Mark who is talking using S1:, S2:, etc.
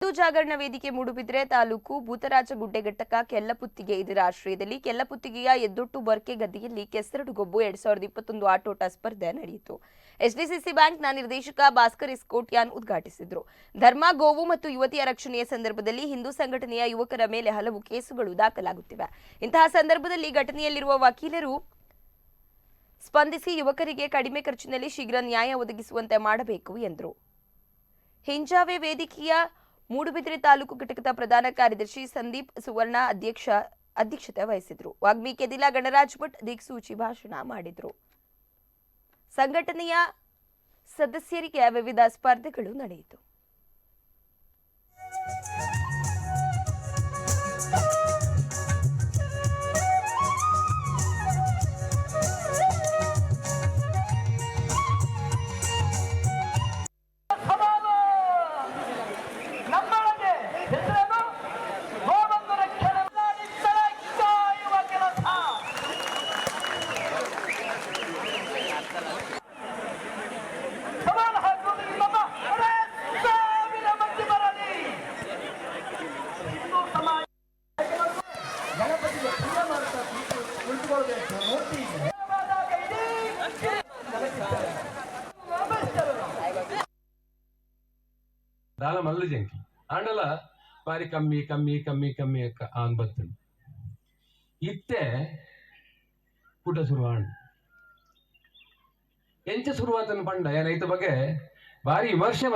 S1: ಹಿಂದೂ ಜಾಗರಣ ವೇದಿಕೆ ಮೂಡುಬಿದ್ರೆ ತಾಲೂಕು ಭೂತರಾಜ ಗುಡ್ಡೆ ಘಟಕ ಕೆಲ್ಲಪುತ್ತಿಗೆ ಇದರ ಆಶ್ರಯದಲ್ಲಿ ಕೆಲ್ಲಪುತ್ತಿಗೆಯ ಎದ್ದೊಟ್ಟು ಬರ್ಕೆ ಗದ್ದೆಯಲ್ಲಿ ಕೆಸರಡು ಗೊಬ್ಬು 2021 ಆಟೋಟ ಸ್ಪರ್ಧೆ ನಡೆಯಿತು. ಎಚ್ಡಿಸಿಸಿ ಬ್ಯಾಂಕ್ನ ನಿರ್ದೇಶಕ ಭಾಸ್ಕರ್ ಇಸ್ಕೋಟ್ಯಾನ್ ಉದ್ಘಾಟಿಸಿದರು. ಧರ್ಮ, ಗೋವು ಮತ್ತು ಯುವತಿಯ ರಕ್ಷಣೆಯ ಸಂದರ್ಭದಲ್ಲಿ ಹಿಂದೂ ಸಂಘಟನೆಯ ಯುವಕರ ಮೇಲೆ ಹಲವು ಕೇಸುಗಳು ದಾಖಲಾಗುತ್ತಿವೆ. ಇಂತಹ ಸಂದರ್ಭದಲ್ಲಿ ಘಟನೆಯಲ್ಲಿರುವ ವಕೀಲರು ಸ್ಪಂದಿಸಿ ಯುವಕರಿಗೆ ಕಡಿಮೆ ಖರ್ಚಿನಲ್ಲಿ ಶೀಘ್ರ ನ್ಯಾಯ ಒದಗಿಸುವಂತೆ ಮಾಡಬೇಕು ಎಂದರು. ಹಿಂಜಾವೆ ವೇದಿಕೆಯ ಮೂಡುಬಿದ್ರೆ ತಾಲೂಕು ಘಟಕದ ಪ್ರಧಾನ ಕಾರ್ಯದರ್ಶಿ ಸಂದೀಪ್ ಸುವರ್ಣ ಅಧ್ಯಕ್ಷತೆ ವಹಿಸಿದ್ರು. ವಾಗ್ಮಿ ಕೆದಿಲ ಗಣರಾಜ್ ಭಟ್ ದಿಕ್ಸೂಚಿ ಭಾಷಣ ಮಾಡಿದ್ರು. ಸಂಘಟನೆಯ ಸದಸ್ಯರಿಗೆ ವಿವಿಧ ಸ್ಪರ್ಧೆಗಳು ನಡೆಯಿತು.
S2: दाला मल्ल जंकी आंडला बारी कम्मी कम्मी कम्मी कम्मी आन बत्तन इत्ते पुट सुरुवाण ಎಂಚ ಶುರುವಾತನ ಪಂಡ ಏನಾಯ್ತು ಬಗ್ಗೆ ಬಾರಿ ವಿಮರ್ಶೆ